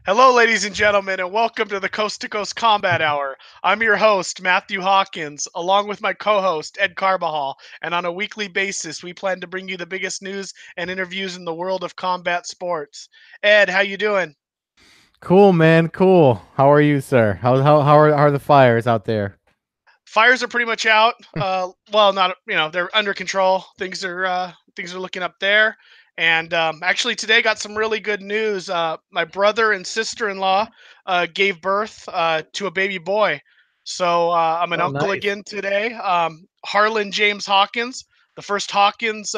Hello, ladies and gentlemen, and welcome to the Coast to Coast Combat Hour. I'm your host, Matthew Hawkins, along with my co host, Ed Carbajal. And on a weekly basis, we plan to bring you the biggest news and interviews in the world of combat sports. Ed, how you doing? Cool, man. Cool. How are you, sir? How are the fires out there? Fires are pretty much out. Well, not they're under control. Things are looking up there. And actually, today got some really good news. My brother and sister-in-law gave birth to a baby boy. So I'm an Oh, uncle nice. again today. Harlan James Hawkins, the first Hawkins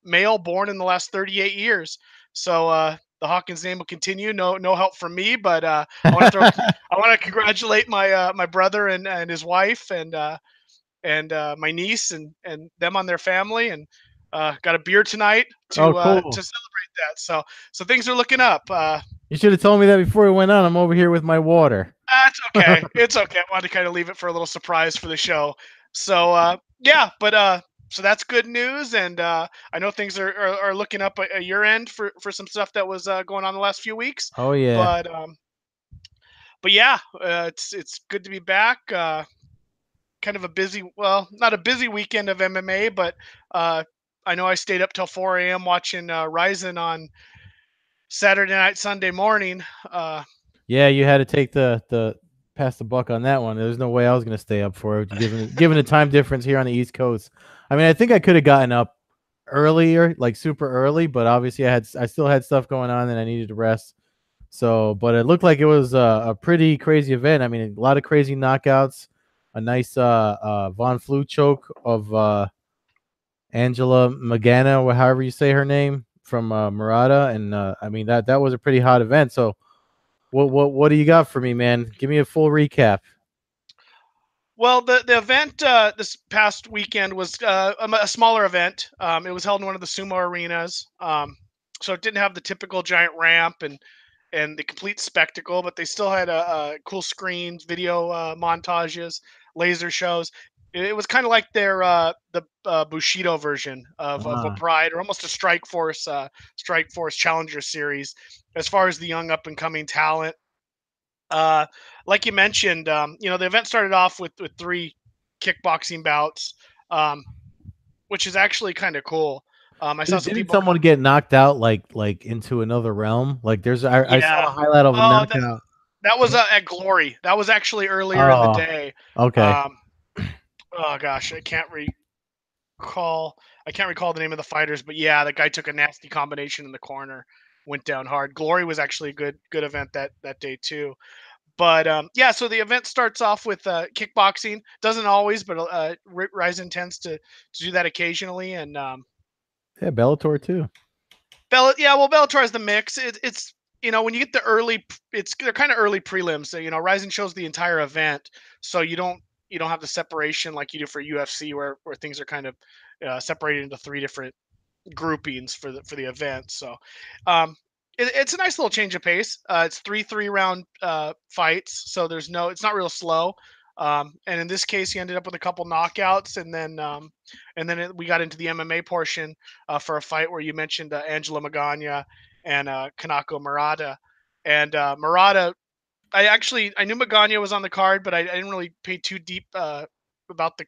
male born in the last 38 years. So the Hawkins name will continue. No help from me, but I want to congratulate my brother and his wife and my niece and them on their family and got a beer tonight Oh, to cool. celebrate that. So things are looking up. You should have told me that before we went on. I'm over here with my water. That's okay. It's okay. I wanted to kind of leave it for a little surprise for the show. So yeah, but so that's good news, and I know things are looking up at your end for some stuff that was going on the last few weeks. Oh yeah. But yeah, it's good to be back. Kind of a busy, well, not a busy weekend of MMA, but uh, I know I stayed up till 4 a.m. watching Rizin on Saturday night, Sunday morning. Yeah, you had to take the pass the buck on that one. There's no way I was gonna stay up for it, given the time difference here on the East Coast. I mean, I think I could have gotten up earlier, like super early, but obviously I still had stuff going on and I needed to rest. So, but it looked like it was a pretty crazy event. I mean, a lot of crazy knockouts, a nice Von Flue choke of Angela Magana, or however you say her name, from Murata, and I mean that was a pretty hot event. So, what do you got for me, man? Give me a full recap. Well, the event this past weekend was a smaller event. It was held in one of the sumo arenas, so it didn't have the typical giant ramp and the complete spectacle, but they still had a cool screens, video montages, laser shows. It was kind of like their the Bushido version of a Ah, Pride, or almost a Strike Force Challenger series, as far as the young up and coming talent. Uh, like you mentioned, the event started off with three kickboxing bouts, um, which is actually kind of cool. I saw some didn't people someone get knocked out like into another realm? Like I saw yeah. a highlight of a Oh, knockout. that was at Glory. That was actually earlier in the Oh, day. okay. Um, oh gosh, recall. I can't recall the name of the fighters, but yeah, the guy took a nasty combination in the corner, went down hard. Glory was actually a good event that day too. But yeah, so the event starts off with kickboxing. Doesn't always, but Ryzen tends to do that occasionally. And Yeah, Bellator too. Yeah, well, Bellator has the mix. It's when you get the early, they're kind of early prelims. So Ryzen shows the entire event, so you don't have the separation like you do for UFC, where things are kind of separated into three different groupings for the event. So um, it's a nice little change of pace. It's three-round fights, so it's not real slow. And in this case, he ended up with a couple knockouts, and then we got into the MMA portion for a fight where you mentioned Angela Magana and Kanako Murata. And Murata, I knew Magana was on the card, but I didn't really pay too deep about the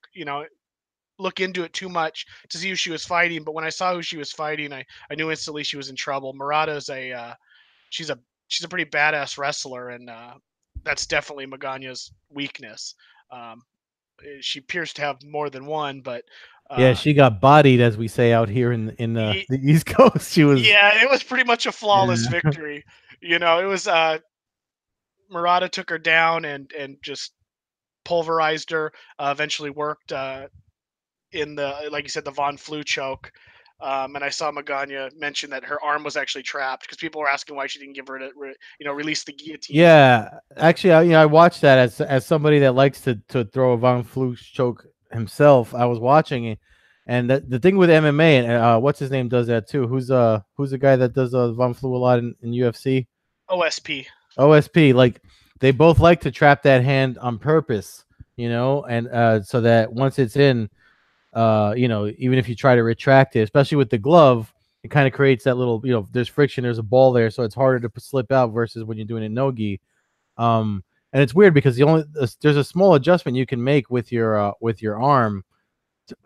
look into it too much to see who she was fighting. But when I saw who she was fighting, I knew instantly she was in trouble. Murata's she's a she's a pretty badass wrestler, and that's definitely Magana's weakness. Um, she appears to have more than one, but Yeah, uh, she got bodied, as we say out here in y- the East Coast. She was. yeah, it was pretty much a flawless Yeah. victory. It was Murata took her down and just pulverized her. Eventually worked in the like you said the Von Flue choke. And I saw Magana mention that her arm was actually trapped because people were asking why she didn't give her release the guillotine. Yeah, actually, I watched that as somebody that likes to throw a Von Flue choke himself. I was watching it, and the thing with MMA, and what's his name does that too. Who's the guy that does Von Flue a lot in UFC? OSP. OSP. Like they both like to trap that hand on purpose, and so that once it's in, even if you try to retract it, especially with the glove. it kind of creates that little, there's friction, there's a ball there, so it's harder to slip out versus when you're doing a no-gi. And it's weird because there's a small adjustment you can make with your arm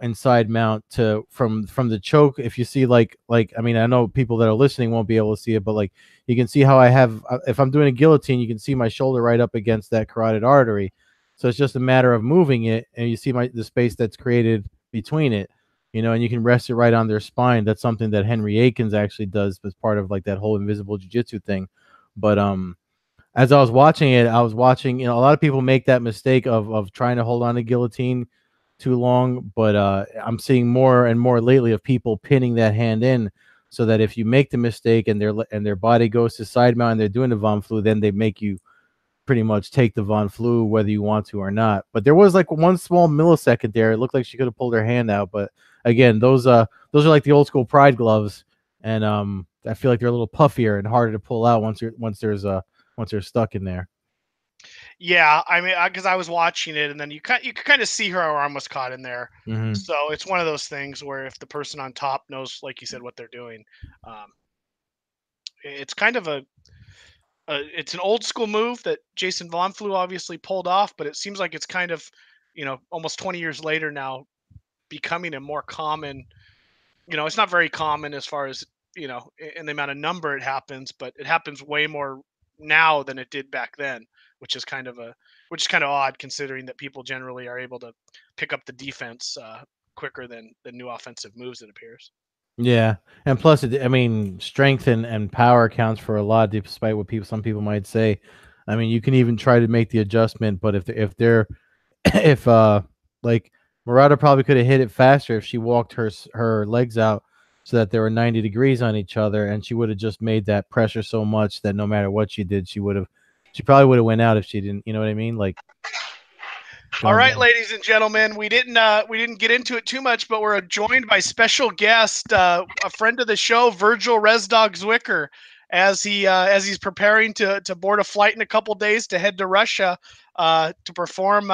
and side mount to from the choke. If you see like I mean, I know people that are listening won't be able to see it, but like you can see how I have, if I'm doing a guillotine, you can see my shoulder right up against that carotid artery. So it's just a matter of moving it, and you see the space that's created between it, and you can rest it right on their spine. That's something that Henry Akins actually does as part of like that whole invisible jiu-jitsu thing. But as I was watching it, I was watching, a lot of people make that mistake of trying to hold on to guillotine too long, but I'm seeing more and more lately of people pinning that hand in, so that if you make the mistake and their body goes to side mount and they're doing the Von Flue, then they make you pretty much take the Von Flue whether you want to or not. But there was like one small millisecond there. It looked like she could have pulled her hand out, but again, those are like the old school Pride gloves, and I feel like they're a little puffier and harder to pull out once they're stuck in there. Yeah, I mean, because I was watching it, and then you could kind of see her arm was caught in there. Mm-hmm. So it's one of those things where if the person on top knows, like you said, what they're doing, um, it's kind of it's an old school move that Jason Von Flue obviously pulled off, but it seems like it's kind of, almost 20 years later now, becoming a more common. It's not very common as far as in the amount of number it happens, but it happens way more now than it did back then, which is kind of odd considering that people generally are able to pick up the defense quicker than new offensive moves. It appears. Yeah, and plus, I mean, strength and power counts for a lot, despite what some people might say. I mean, you can even try to make the adjustment, but if they're if like Murata probably could have hit it faster if she walked her legs out so that they were 90 degrees on each other, and she would have just made that pressure so much that no matter what she did, she probably would have went out if she didn't. You know what I mean? Like All going right, down. ladies and gentlemen, we didn't get into it too much, but we're joined by special guest, a friend of the show, Virgil Rezdog Zwicker, as he's preparing to board a flight in a couple days to head to Russia to perform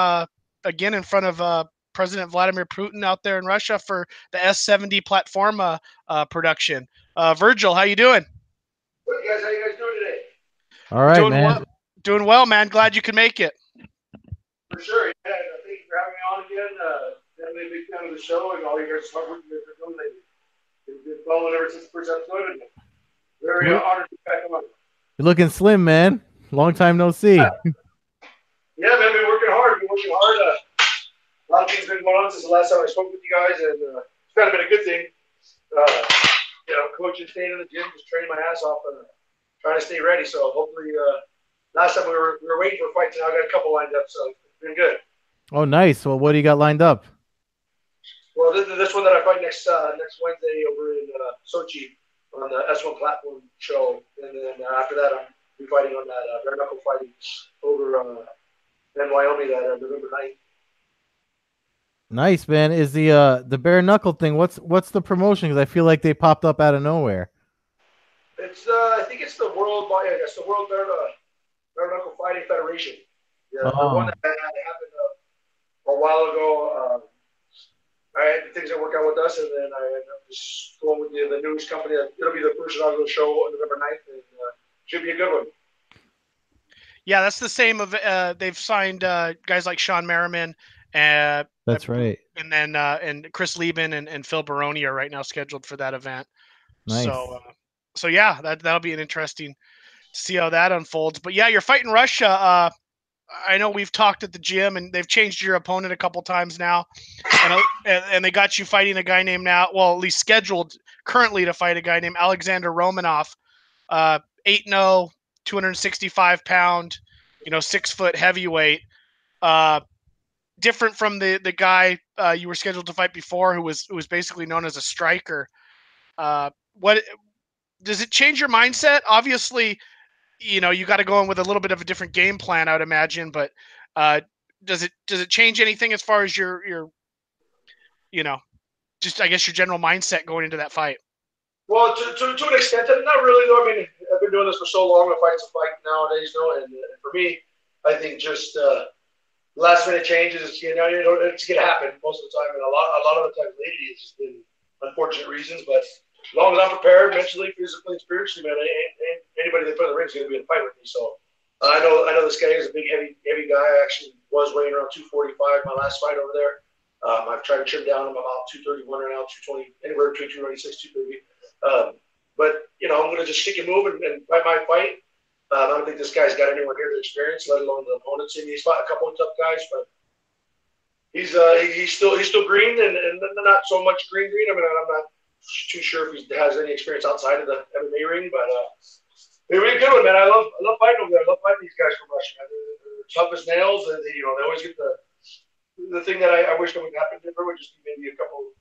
again in front of President Vladimir Putin out there in Russia for the S-70 platform production. Virgil, how you doing? Good guys, how you guys doing today? All We're right, doing man. well, doing well, man. Glad you could make it. For sure. Yeah, thank you for having me on again. Definitely a big fan of the show and all you guys' hard work you guys are doing lately. Been following ever since the first episode, and very You're honored to be back on. looking slim, man. Long time no see. Yeah, man, been working hard. Been working hard. A lot of things been going on since the last time I spoke with you guys, and it's kind of been a good thing. Coaching, staying in the gym, just training my ass off, and trying to stay ready. So hopefully, last time we were waiting for fights, now I got a couple lined up, so it's been good. Oh, nice. Well, what do you got lined up? Well, this one that I fight next Wednesday over in Sochi on the S1 platform show, and then after that I'm be fighting on that bare knuckle fighting over in Wyoming that November 9th. Nice, man. Is the bare knuckle thing? What's the promotion? Because I feel like they popped up out of nowhere. It's I think it's the World Bare Knuckle Fighting Federation. Yeah, the one Oh, that happened a while ago. I had things that work out with us, and then I ended up just going with the newest company. It'll be the first inaugural show on November 9th, and should be a good one. Yeah, that's the same. They've signed guys like Sean Merriman, uh, that's right. and then and Chris Lieben and Phil Baroni are right now scheduled for that event. Nice. So yeah, that'll be an interesting to see how that unfolds. But yeah, you're fighting Russia. I know we've talked at the gym, and they've changed your opponent a couple times now, and they got you fighting a guy named now, well, at least scheduled currently to fight a guy named Alexander Romanov, 8-0, 265-pound, 6-foot heavyweight. Different from the guy you were scheduled to fight before, who was basically known as a striker. What does it change your mindset? Obviously, you got to go in with a little bit of a different game plan, I would imagine. But does it change anything as far as your you know just I guess your general mindset going into that fight? Well, to an extent, not really though. I mean, I've been doing this for so long. A fight's a fight nowadays, and for me, I think just last minute changes, it's gonna happen most of the time, and a lot of the time lately, it's been unfortunate reasons. But as long as I'm prepared mentally, physically, and spiritually, man, anybody that put in the ring is going to be in a fight with me. So I know this guy is a big, heavy guy. I actually was weighing around 245 my last fight over there. I've tried to trim down. I'm about 231 right now, 220, anywhere between 296, 230. But I'm going to just stick and move and fight my fight. I don't think this guy's got anyone here to experience, let alone the opponents. And he's fought a couple of tough guys, but he's still green and not so much green. I mean, I'm not too sure if he has any experience outside of the MMA ring, but they're really good one, man. I love fighting over there. I love fighting these guys from Russia. They're tough as nails, and they always get the thing that I wish that would happen different would just be maybe a couple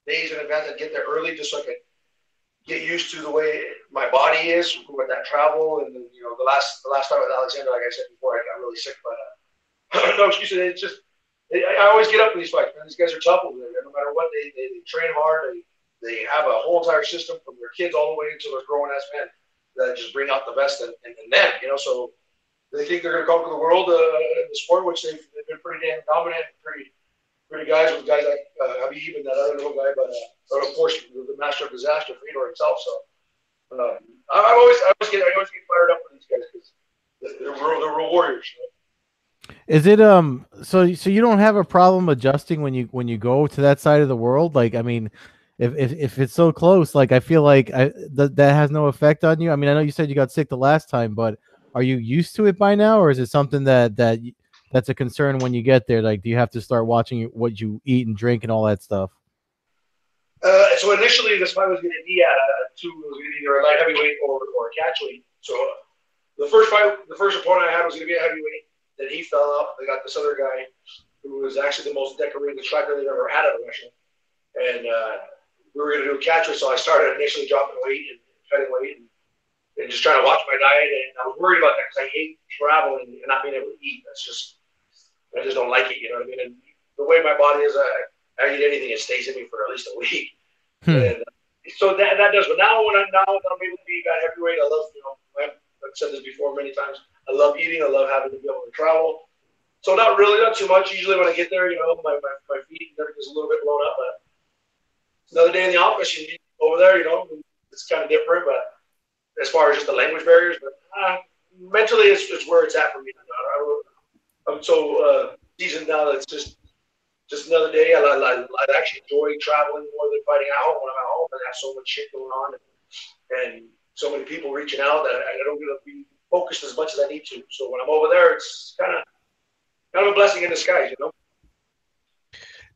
days in advance. I'd get there early just so I could get used to the way my body is with that travel. And then, the last fight with Alexander, like I said before, I got really sick, but no excuse. It's just I always get up for these fights, man. These guys are tough over there. No matter what, they train hard. They have a whole entire system from their kids all the way until they're grown ass men that just bring out the best in them. So they think they're going to conquer the world in the sport, which they've been pretty damn dominant, pretty guys with guys like Habib and that other little guy, but of course the master of disaster, Fedor himself. So I always get fired up for these guys because they're real warriors. Is it so you don't have a problem adjusting when you go to that side of the world? Like, I mean, if it's so close, like I feel like that has no effect on you. I mean, I know you said you got sick the last time, but are you used to it by now, or is it something that's a concern when you get there? Like, do you have to start watching what you eat and drink and all that stuff? So initially, this fight was going to be at either a light heavyweight or a catchweight. So the first opponent I had was going to be a heavyweight. Then he fell out. They got this other guy who was actually the most decorated striker they've ever had at Russia. And we were going to do a catchweight, so I started initially dropping weight and cutting weight and just trying to watch my diet. And I was worried about that because I hate traveling and not being able to eat. I just don't like it, you know what I mean? And the way my body is, I eat anything, it stays in me for at least a week. And so that does. But now when I'm able to be at heavyweight, I love, I've said this before many times, I love eating. I love having to be able to travel. So not too much. Usually when I get there, my feet and everything's a little bit blown up. But another day in the office, over there, it's kind of different. But as far as just the language barriers, but mentally, it's where it's at for me. I'm so seasoned now that it's just another day. I actually enjoy traveling more than fighting at home. When I'm at home, I have so much shit going on and so many people reaching out that I don't get to be focused as much as I need to. So when I'm over there, it's kind of a blessing in disguise,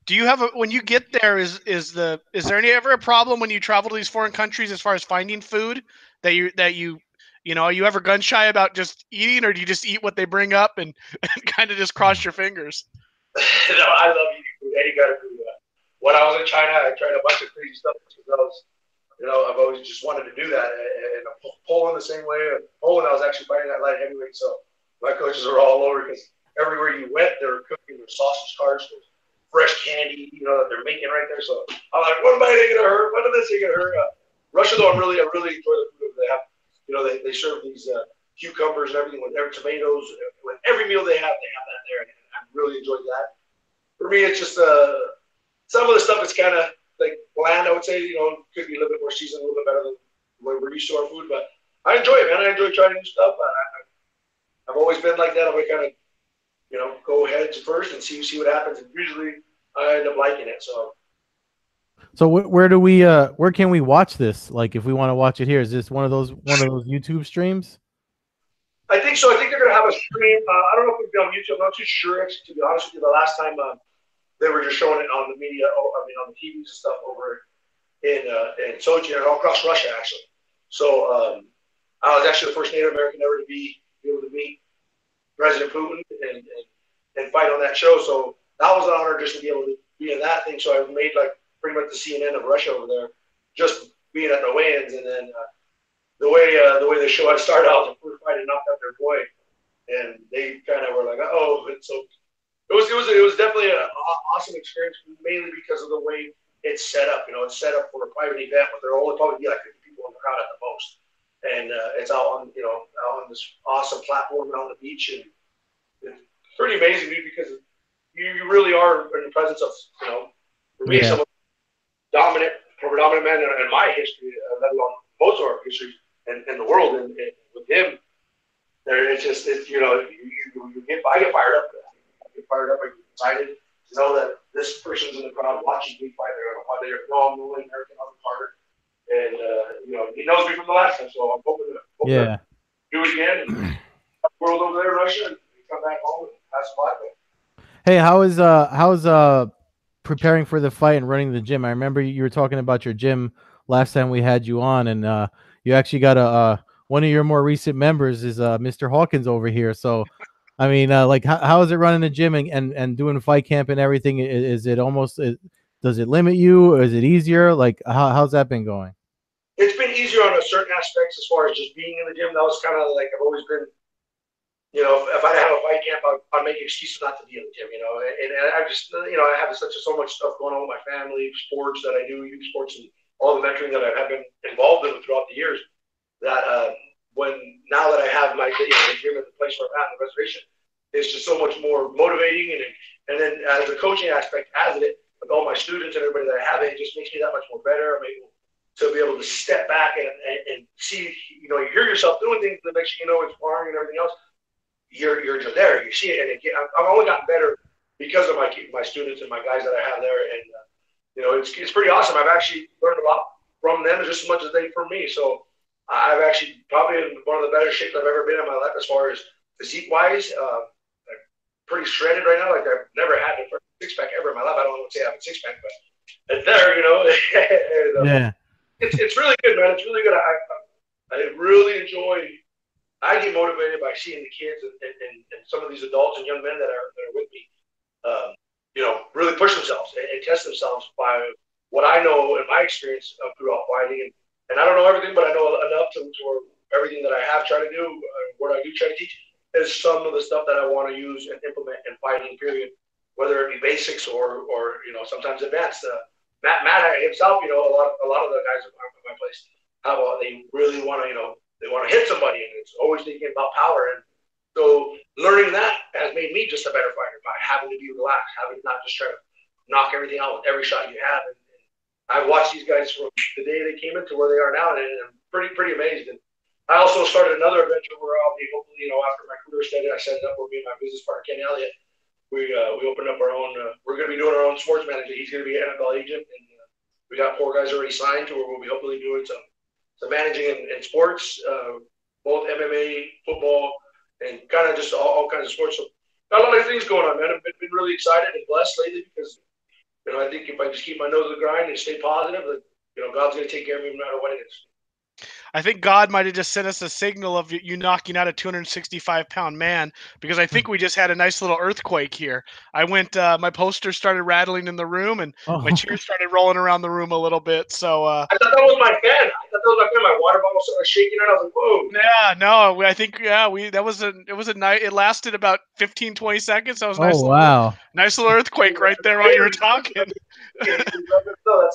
Do you have when you get there, is there ever a problem when you travel to these foreign countries as far as finding food that you are you ever gun shy about just eating, or do you just eat what they bring up and kind of just cross your fingers? No, I love eating food. Any kind of food. When I was in China, I tried a bunch of crazy stuff because I've always just wanted to do that. And Poland the same way. Poland, I was actually fighting that light heavyweight, so my coaches are all over because everywhere you went, they were cooking their sausage carts, their fresh candy, that they're making right there. So I'm like, what am I going to hurt? What is this going to hurt? Russia, though, I really enjoy the food they have. They serve these cucumbers and everything with their tomatoes. With every meal they have that there. And I really enjoyed that. For me, it's just some of the stuff is kind of like bland, I would say. Could be a little bit more seasoned, a little bit better than the way we're used to our food. But I enjoy it, man. I enjoy trying new stuff. I've always been like that. I'm going to kind of, go heads first and see what happens. And usually I end up liking it. So where can we watch this? Like, if we want to watch it here, is this one of those YouTube streams? I think so. I think they're going to have a stream. I don't know if it'll be on YouTube. I'm not too sure, actually, to be honest with you. The last time they were just showing it on the media, on the TVs and stuff over in Sochi and all across Russia, actually. So I was actually the first Native American ever to be able to meet President Putin and fight on that show. So that was an honor just to be able to be in that thing. So I made like pretty much the CNN of Russia over there, just being at the weigh-ins. And then the way the show had started out, the first fight had knocked out their boy, and they kind of were like, oh. And so it was definitely an awesome experience, mainly because of the way it's set up. It's set up for a private event, but there will only probably be like 50 people in the crowd at the most. And it's out on this awesome platform out on the beach, and it's pretty amazing, dude, because you really are in the presence of, for me, some of the dominant predominant man in my history, let alone most of our history in the world. And with him, it's just, I get fired up. I get fired up. I get excited to know that this person's in the crowd watching me fight. They're I'm willing American on the card. And, he knows me from the last time, so I'm hoping to do it again. And world over there in Russia and come back home and pass the flag. Hey, how's preparing for the fight and running the gym? I remember you were talking about your gym last time we had you on, and you actually got a one of your more recent members is Mr. Hawkins over here. So, I mean, like how is it running the gym and doing fight camp and everything? Is it almost does it limit you? Or is it easier? Like how's that been going? It's been easier on a certain aspects as far as just being in the gym. That was kind of like I've always been. If I have a fight camp, I'll make excuses not to be in the gym, and I just, I have so much stuff going on with my family, sports that I do, youth sports, and all the mentoring that I have been involved in throughout the years, that now that I have my, the gym at the place where I'm at, the reservation, it's just so much more motivating, and then as a coaching aspect, as it, with all my students and everybody that I have, it just makes me that much more better. I'm able to be able to step back and see, you hear yourself doing things that makes you, inspiring and everything else. You're just there. You see it, and I've only gotten better because of my students and my guys that I have there, and it's pretty awesome. I've actually learned a lot from them just as much as they from me. So I've actually probably in one of the better shapes I've ever been in my life as far as physique wise. I'm pretty shredded right now. Like I've never had a six pack ever in my life. I don't want to say I have a six pack, but it's there. And, it's really good, man. It's really good. I really enjoy. I get motivated by seeing the kids and some of these adults and young men that are with me, really push themselves and test themselves by what I know in my experience throughout fighting. And I don't know everything, but I know enough to everything that I have tried to do, what I do try to teach, is some of the stuff that I want to use and implement in fighting, period, whether it be basics or sometimes advanced. Matt himself, a lot of the guys at my place, they really want to, they want to hit somebody, and it's always thinking about power. And so learning that has made me just a better fighter by having to be relaxed, having to not just try to knock everything out with every shot you have. And I've watched these guys from the day they came into where they are now, and I'm pretty amazed. And I also started another adventure where I'll be hopefully, after my career started, I set it up with me and my business partner, Ken Elliott. We opened up our own, we're going to be doing our own sports manager. He's going to be an NFL agent, and we got 4 guys already signed to where we'll be hopefully doing some managing in sports, both MMA, football, and kind of just all kinds of sports. So got a lot of things going on, man. I've been really excited and blessed lately because, I think if I just keep my nose to the grind and stay positive, God's going to take care of me no matter what it is. I think God might have just sent us a signal of you knocking out a 265-pound man, because I think we just had a nice little earthquake here. I went, my poster started rattling in the room, and my chair started rolling around the room a little bit. So I thought that was my fan. My water bottle started shaking, and I was like, "Whoa!" Yeah, no, I think it was a night. It lasted about 15-20 seconds. That was nice. Wow! Nice little earthquake right there while you were talking. That's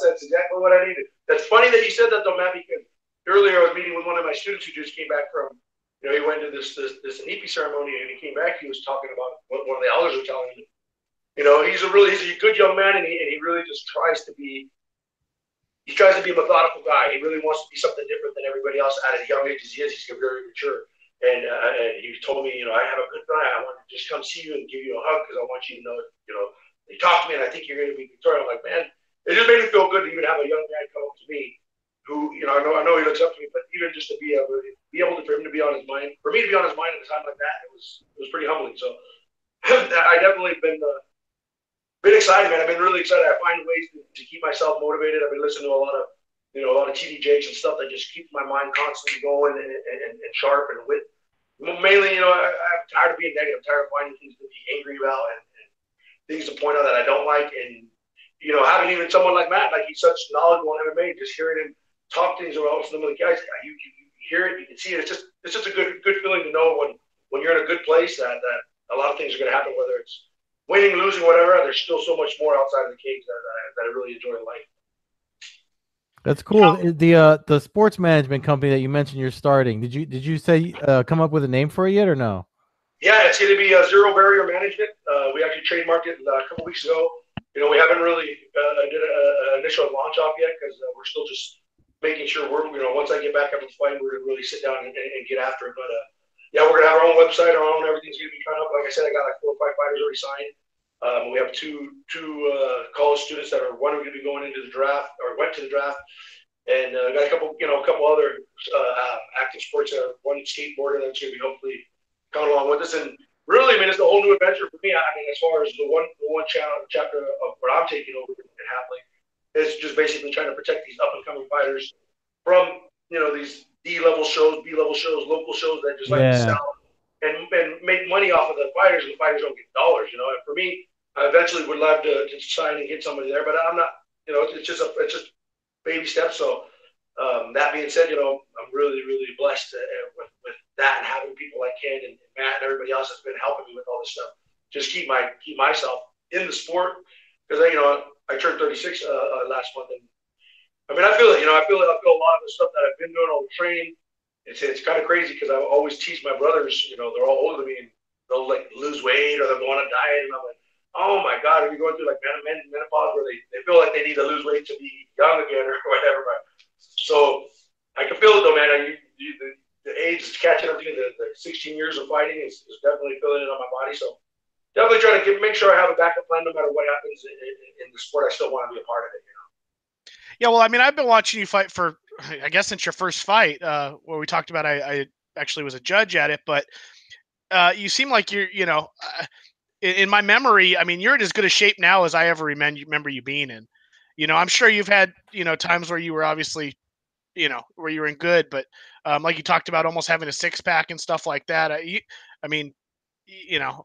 exactly what I needed. That's funny that you said that, though, Matt, because earlier I was meeting with one of my students who just came back from, he went to this Anipi ceremony, and he came back. He was talking about what one of the elders were telling him. He's a good young man, and he really just tries to be. He tries to be a methodical guy. He really wants to be something different than everybody else at a young age as he is. He's very mature. And he told me, I have a good night. I want to just come see you and give you a hug because I want you to know, they talked to me and I think you're going to be victorious. I'm like, man, it just made me feel good to even have a young man come up to me who, I know he looks up to me, but even just to be able for him to be on his mind, for me to be on his mind at a time like that, it was pretty humbling. So I definitely been excited, man. I've been really excited. I find ways to keep myself motivated. I've been listening to a lot of TD Jakes and stuff that just keeps my mind constantly going and sharp and with. Mainly, I'm tired of being negative. I'm tired of finding things to be angry about and things to point out that I don't like. And, having even someone like Matt, like he's such knowledgeable in MMA, just hearing him talk things about some of the guys, you hear it, you can see it. It's just a good feeling to know when you're in a good place that a lot of things are going to happen, whether it's winning, losing, whatever. There's still so much more outside of the cage that I really enjoy in life. That's cool. The sports management company that you mentioned you're starting, did you say come up with a name for it yet or no? Yeah, it's going to be Zero Barrier Management. We actually trademarked it a couple weeks ago. we haven't really did an initial launch off yet because we're still just making sure once I get back up and fighting, we're going to really sit down and get after it. But yeah, we're going to have our own website, our own everything's going to be coming up. Like I said, I got like 4 or 5 fighters already signed. We have two college students that are one going to be going into the draft or went to the draft, and got a couple other active sports. One skateboarder that's going to be hopefully coming along with us, and really, I mean, it's a whole new adventure for me. I mean, as far as the one chapter of what I'm taking over in Halfling, is just basically trying to protect these up and coming fighters from these D-level shows, B-level shows, local shows that just like to sell and make money off of the fighters, and the fighters don't get dollars. And for me, I eventually would love to sign and get somebody there, but I'm not. It's just baby steps. So that being said, I'm really blessed with that and having people like Ken and Matt and everybody else that's been helping me with all this stuff. Just keep myself in the sport because I turned 36 last month, and I mean I feel it. I feel a lot of the stuff that I've been doing, all the training. It's kind of crazy because I always tease my brothers. They're all older than me, and they'll like lose weight or they'll go on a diet, and I'm like, oh my God, are you going through like menopause where they feel like they need to lose weight to be young again or whatever? But so I can feel it though, man. The age is catching up to me. The 16 years of fighting is definitely feeling it on my body. So definitely trying to make sure I have a backup plan no matter what happens in the sport. I still want to be a part of it. Yeah, well, I mean, I've been watching you fight for, I guess, since your first fight, where we talked about I actually was a judge at it, but you seem like you're, in my memory, I mean, you're in as good a shape now as I ever remember you being in. I'm sure you've had, times where you were obviously, where you were in good, but like you talked about almost having a 6-pack and stuff like that.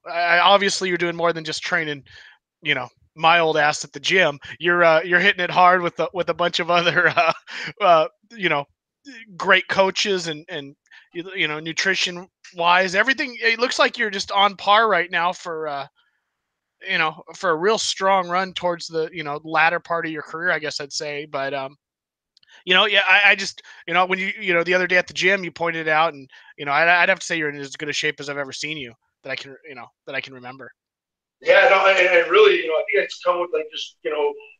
Obviously you're doing more than just training, my old ass at the gym. You're hitting it hard with a bunch of other, great coaches and nutrition wise, everything. It looks like you're just on par right now for for a real strong run towards the latter part of your career, I guess I'd say. But yeah, I just when you the other day at the gym you pointed it out, and I'd have to say you're in as good a shape as I've ever seen you that I can remember. Yeah, no, and really, I think it's come with like just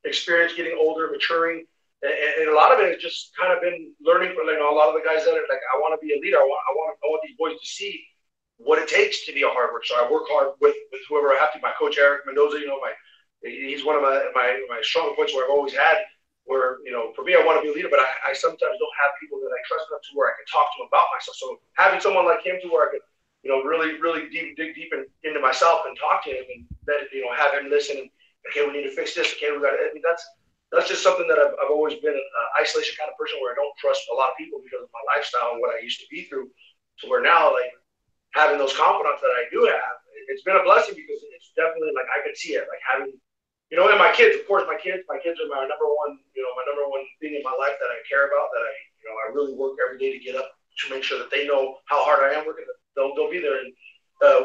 experience, getting older, maturing, and a lot of it has just kind of been learning from a lot of the guys that are like, I want to be a leader. I want these boys to see what it takes to be a hard worker. So I work hard with whoever I have to. My coach Eric Mendoza, he's one of my strong points where I've always had. Where for me, I want to be a leader, but I sometimes don't have people that I trust enough to where I can talk to them about myself. So having someone like him to where I can really dig deep into myself and talk to him and have him listen. And, okay, we need to fix this. Okay, we got to. I mean, that's just something that I've always been an isolation kind of person where I don't trust a lot of people because of my lifestyle and what I used to be through. So where now, like having those confidants that I do have, it's been a blessing because it's definitely like I could see it, like having. And my kids, of course, my kids are my number one thing in my life that I care about. That I really work every day to get up to make sure that they know how hard I am working. They'll be there. And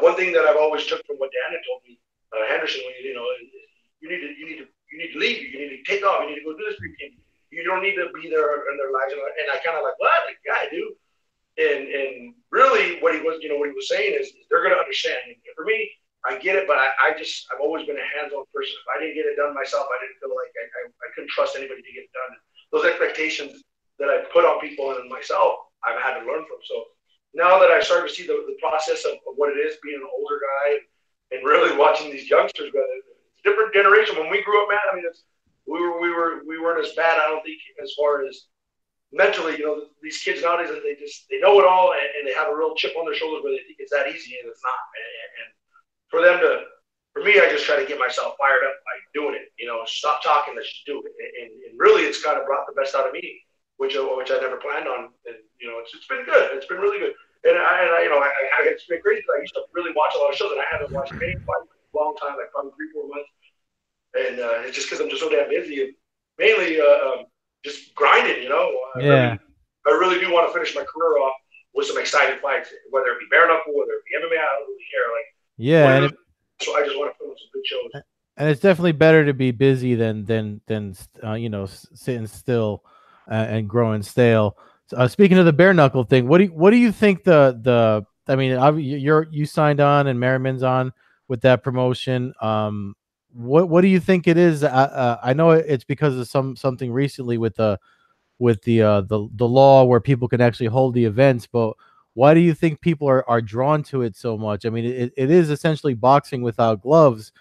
one thing that I've always took from what Dan had told me, Henderson, when you need to leave. You need to take off. You need to go do this for your team. You don't need to be there in their lives. And I kind of like, what? Like, yeah, I do. And really, what he was saying is they're going to understand. And for me, I get it, but I've always been a hands-on person. If I didn't get it done myself, I didn't feel like I couldn't trust anybody to get it done. Those expectations that I put on people and myself, I've had to learn from. So now that I started to see the process of what it is being an older guy and really watching these youngsters, it's a different generation. When we grew up, man, I mean, we weren't as bad, I don't think, as far as mentally. These kids nowadays, they know it all and they have a real chip on their shoulders where they think it's that easy, and it's not. And for me, I just try to get myself fired up by doing it. Stop talking, let's just do it. And really, it's kind of brought the best out of me, which I never planned on. And it's been good. It's been really good. And it's been crazy. I used to really watch a lot of shows, and I haven't watched many fights in a long time, like probably 3-4 months. And it's just because I'm just so damn busy, and mainly just grinding. Yeah. I really do want to finish my career off with some exciting fights, whether it be bare knuckle, whether it be MMA. I don't really care. Like. Yeah, so I just want to put on some good shows. And it's definitely better to be busy than sitting still and growing stale. Speaking of the bare knuckle thing, what do you think the I mean, you signed on and Merriman's on with that promotion. what do you think it is? I know it's because of something recently with the law where people can actually hold the events, but why do you think people are drawn to it so much? I mean, it is essentially boxing without gloves,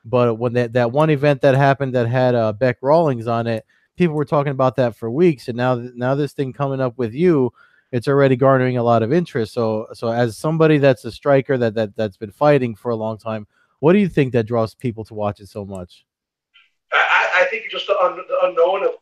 but when that one event that happened that had Beck Rawlings on it, people were talking about that for weeks, and now this thing coming up with you, it's already garnering a lot of interest. So as somebody that's a striker that's been fighting for a long time, what do you think that draws people to watch it so much? I think just the unknown of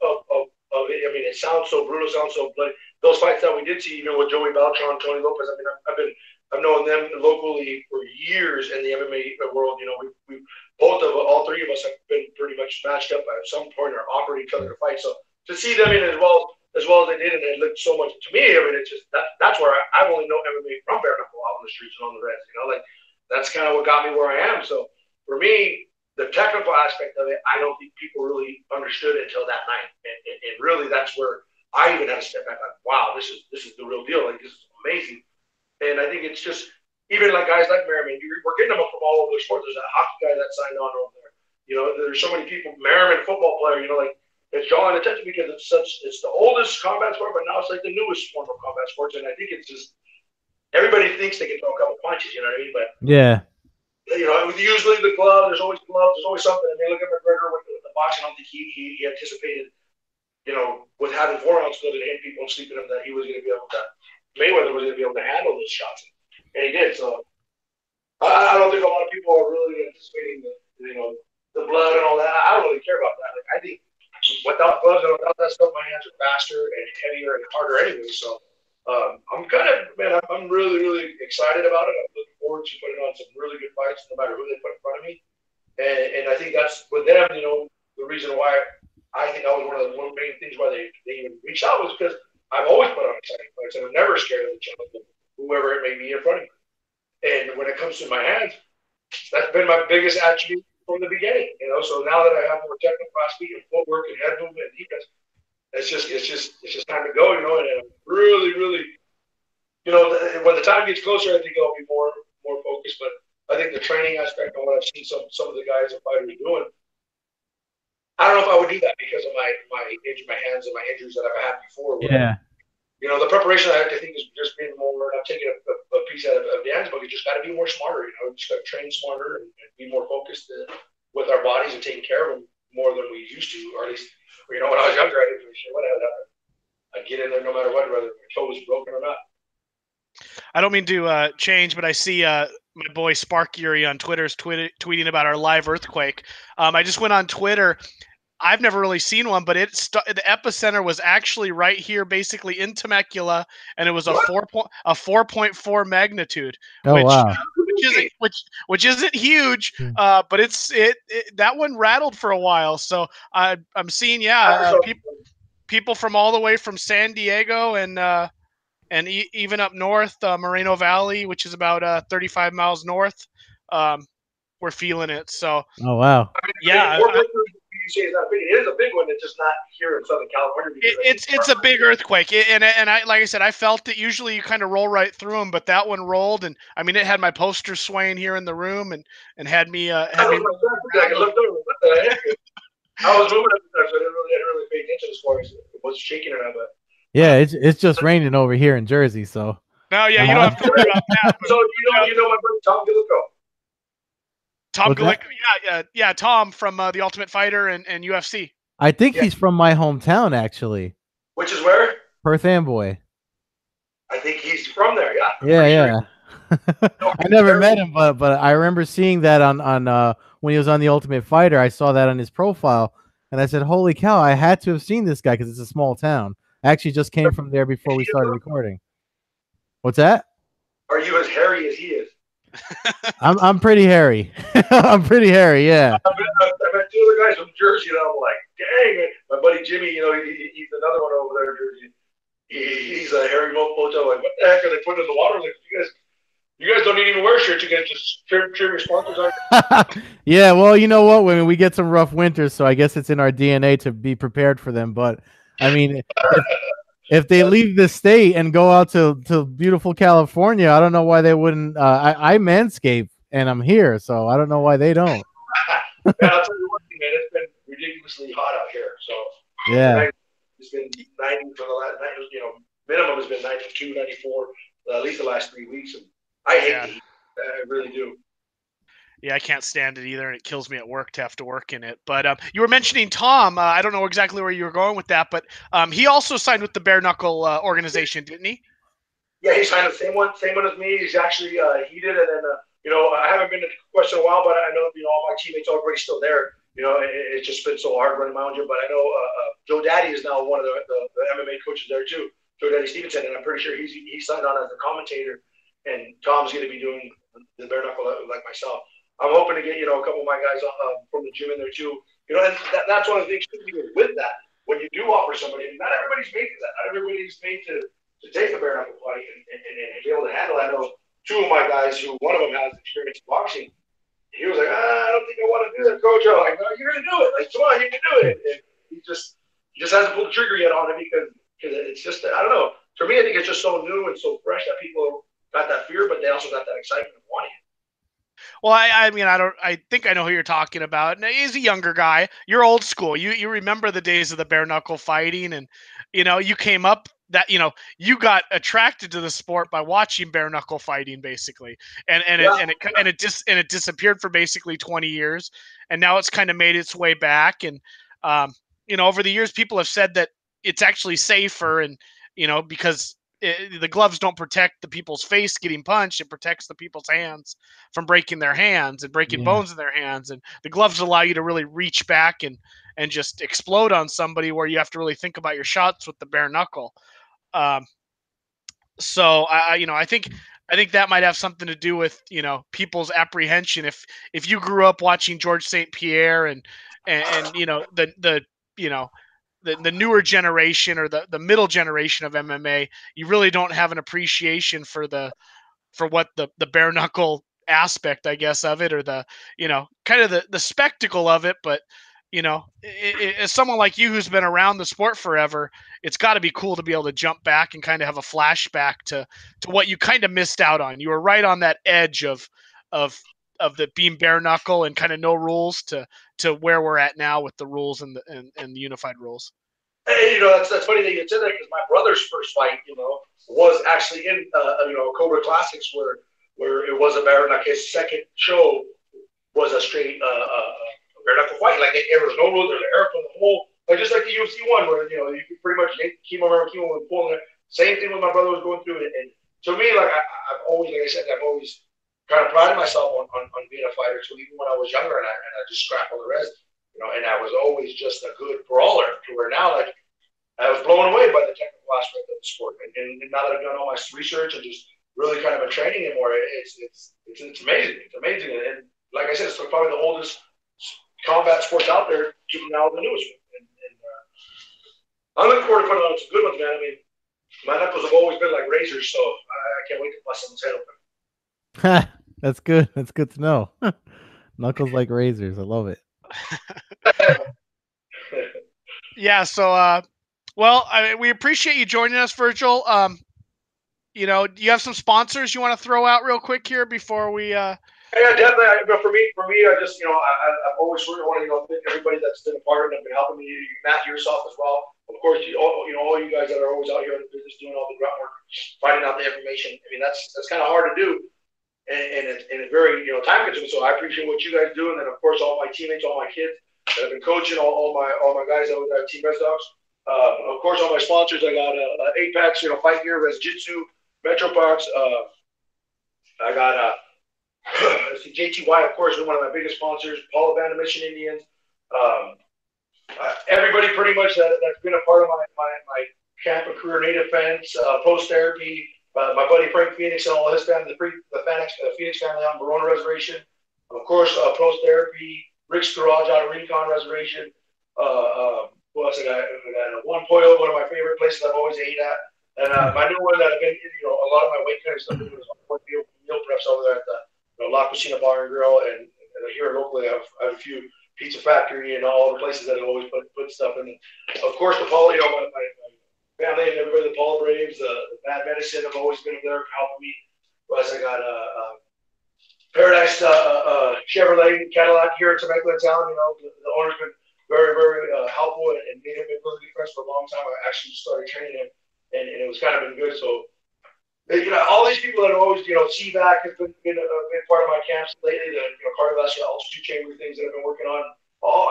it. I mean, it sounds so brutal, sounds so bloody. Those fights that we did see, even with Joey Beltran, Tony Lopez. I mean, I've known them locally for years in the MMA world. You know, we both of all three of us have been pretty much matched up at some point or offered each other to fight. So to see them in as well as they did, and it looked so much to me. I mean, it's just that's where I've only known MMA from bare knuckle out on the streets and on the reds. You know, like that's kind of what got me where I am. So for me, the technical aspect of it, I don't think people really understood it until that night, and really that's where I even had to step back. Like, wow, this is the real deal. Like this is amazing, and I think it's just even like guys like Merriman, we're getting them up from all over the sport. There's a hockey guy that signed on over there. You know, there's so many people. Merriman, football player. You know, like it's drawing attention because it's the oldest combat sport, but now it's like the newest form of combat sports, and I think it's just everybody thinks they can throw a couple punches. You know what I mean? But Yeah. you know, with usually the glove, there's always gloves, there's always something. I mean, look at McGregor with the boxing. I don't think he anticipated, you know, with having 4 ounce gloves and hitting people and sleeping them that he was going to be able to, Mayweather was going to be able to handle those shots. And he did. So I don't think a lot of people are really anticipating the blood and all that. I don't really care about that. Like, I think without gloves and without that stuff, my hands are faster and heavier and harder anyway. So I'm I'm really, really excited about it. I'm looking forward to putting on some really good fights, no matter who they put in front of me. And I think that's with them, you know, the reason why I think that was one of the main things why they even reached out was because I've always put on exciting fights and I'm never scared of the challenge, whoever it may be in front of me. And when it comes to my hands, that's been my biggest attribute from the beginning. You know, so now that I have more technical speed and footwork and head movement and defense, it's just time to go. You know, and I'm really, really, you know, when the time gets closer, I think I'll be more focused. But I think the training aspect and what I've seen some of the guys and fighters doing, I don't know if I would do that because of my hands and my injuries that I've had before. Yeah. You know, the preparation I think is just being more. I'm taking a piece out of Dan's book. You just got to be more smarter. You know, just got to train smarter and be more focused with our bodies and taking care of them more than we used to, or at least, you know, when I was younger, I didn't really sure what I'd get in there no matter what, whether my toe was broken or not. I don't mean to change, but I see my boy Spark Yuri on Twitter's tweeting about our live earthquake. I just went on Twitter. I've never really seen one, but the epicenter was actually right here, basically in Temecula, and it was a 4.4 magnitude, Oh wow. which isn't huge, but that one rattled for a while. So I'm seeing people from all the way from San Diego and even up north, Moreno Valley, which is about 35 miles north, we're feeling it. So oh wow. Yeah. It is a big one. It's just not here in Southern California. It's a big earthquake, and I like I said, I felt it. Usually, you kind of roll right through them, but that one rolled, and I mean, it had my poster swaying here in the room, and had me. I looked over. What the heck? I was moving up there, so I didn't really pay attention as far as it was shaking or not. But yeah, it's just raining over here in Jersey, so. No, yeah, you don't have to worry about that. So you know my buddy Tom Gillico. Tom Gillico, yeah, Tom from The Ultimate Fighter and UFC. I think he's from my hometown, actually. Which is where? Perth Amboy. I think he's from there, yeah. Yeah. I never met him, but I remember seeing that on when he was on The Ultimate Fighter. I saw that on his profile, and I said, "Holy cow! I had to have seen this guy because it's a small town." I actually just came from there before we started recording. What's that? Are you as hairy as he is? I'm pretty hairy. I'm pretty hairy, yeah. I met two other guys from Jersey, and I'm like, dang it. My buddy Jimmy, you know, he's another one over there in Jersey. He's a hairy motel. Like, what the heck are they putting in the water? Like, you guys don't even wear shirts. You guys just trim your sponsors on. Yeah, well, you know what? We get some rough winters, so I guess it's in our DNA to be prepared for them. But I mean, if they leave the state and go out to beautiful California, I don't know why they wouldn't. I manscape and I'm here, so I don't know why they don't. Yeah, I'll tell you one thing, man. It's been ridiculously hot out here. So Yeah. tonight it's been 90 for the last, minimum has been 92, 94, at least the last 3 weeks. And I hate Yeah. the heat. I really do. Yeah, I can't stand it either, and it kills me at work to have to work in it. But you were mentioning Tom. I don't know exactly where you were going with that, but he also signed with the Bare Knuckle organization, didn't he? Yeah, he signed the same one as me. He's actually he did it, and I haven't been to Quest in a while, but I know all my teammates are already still there. It's just been so hard running around you. But I know Joe Daddy is now one of the MMA coaches there too, Joe Daddy Stevenson, and I'm pretty sure he signed on as a commentator. And Tom's going to be doing the bare knuckle like myself. I'm hoping to get a couple of my guys from the gym in there too. And that's one of the things with that. When you do offer somebody, not everybody's made for that. Not everybody's made to take a bare knuckle fight and be able to handle it. I know two of my guys who one of them has experience in boxing. He was like, I don't think I want to do that, coach. I'm like, no, you're going to do it. Like, come on, you can do it. And he just hasn't pulled the trigger yet on it because it's just, I don't know. For me, I think it's just so new and so fresh that people got that fear, but they also got that excitement of wanting it. Well, I mean, I think I know who you're talking about. And he's a younger guy. You're old school. You remember the days of the bare knuckle fighting, and you came up that you got attracted to the sport by watching bare knuckle fighting, basically, and it disappeared for basically 20 years, and now it's kind of made its way back. And over the years, people have said that it's actually safer, and because the gloves don't protect the people's face getting punched. It protects the people's hands from breaking their hands and breaking Yeah. bones in their hands. And the gloves allow you to really reach back and just explode on somebody, where you have to really think about your shots with the bare knuckle. Um, so I think that might have something to do with people's apprehension. If you grew up watching George St. Pierre and you know the newer generation or the middle generation of MMA, you really don't have an appreciation for what the bare knuckle aspect, I guess, of it, or the kind of the spectacle of it. But as someone like you who's been around the sport forever, it's got to be cool to be able to jump back and kind of have a flashback to what you kind of missed out on. You were right on that edge of the being bare knuckle and kind of no rules to where we're at now with the rules and the unified rules. Hey, that's funny that you said that because my brother's first fight, was actually in Cobra Classics where it was a bare knuckle. His second show was a straight bare knuckle fight. Like there was no rules, there's air from the whole, like just like the UFC one where you could pretty much chemo and pulling it. Same thing with my brother was going through it, and to me, like I've always, like I said, I've always kind of prided myself on being a fighter. So even when I was younger and I just scrapped all the rest, and I was always just a good brawler. To where now, like I was blown away by the technical aspect of the sport, and now that I've done all my research and just really kind of been training it more, it's amazing. It's amazing, and like I said, it's probably the oldest combat sports out there, keeping now the newest one. And I'm looking forward to putting on some good ones, man. I mean, my knuckles have always been like razors, so I can't wait to bust someone's head open. That's good. That's good to know. Knuckles like razors. I love it. Yeah. So, well, we appreciate you joining us, Virgil. Do you have some sponsors you want to throw out real quick here before we? Yeah, definitely. But for me, I just I've always sort of want to thank everybody that's been a part and been helping me. Matt, yourself as well. Of course, all you guys that are always out here in the business doing all the groundwork, finding out the information. I mean, that's kind of hard to do, and it's very time consuming. So I appreciate what you guys do, and then of course all my teammates, all my kids that have been coaching, all my guys that was at Team Red Dogs. Of course, all my sponsors. I got Apex, Fight Gear, Res Jitsu, Metropox. I got JTY, of course, is one of my biggest sponsors. Paula Band of Mission Indians. Everybody pretty much that's been a part of my camp and career native fans, post therapy. My buddy Frank Phoenix and all his family, the Phoenix family on Verona Reservation. Of course, post therapy. Rick's Garage out of Rincon Reservation. Who else I got? One Pollo, one of my favorite places I've always ate at. And my new one that I've been, a lot of my weight cutting stuff is meal preps over there at the La Cucina Bar and Grill, and here locally I have a few Pizza Factory and all the places that I always put stuff in. Of course, the Paul, my family and everybody, the Paul Braves, the Bad Medicine have always been there helping me. Plus, I got Paradise Chevrolet Cadillac here in Temecula town. The owner's been very, very helpful and made him a really good friends for a long time. I actually started training him, and it was kind of been good. So all these people that are always, CVAC has been a big part of my camps lately. The cardiovascular altitude chamber things that I've been working on.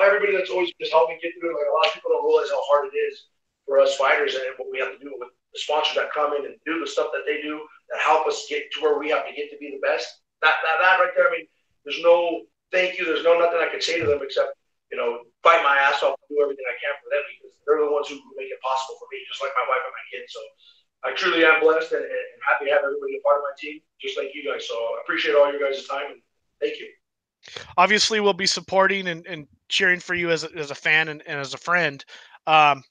Everybody that's always just helped me get through it. Like a lot of people don't realize how hard it is for us fighters and what we have to do with the sponsors that come in and do the stuff that they do that help us get to where we have to get to be the best. That right there. I mean, there's no thank you. There's no nothing I can say to them except fight my ass off and do everything I can for them because they're the ones who make it possible for me, just like my wife and my kids. So I truly am blessed and happy to have everybody a part of my team, just like you guys. So I appreciate all your guys' time and thank you. Obviously, we'll be supporting and cheering for you as a fan and as a friend. Hopefully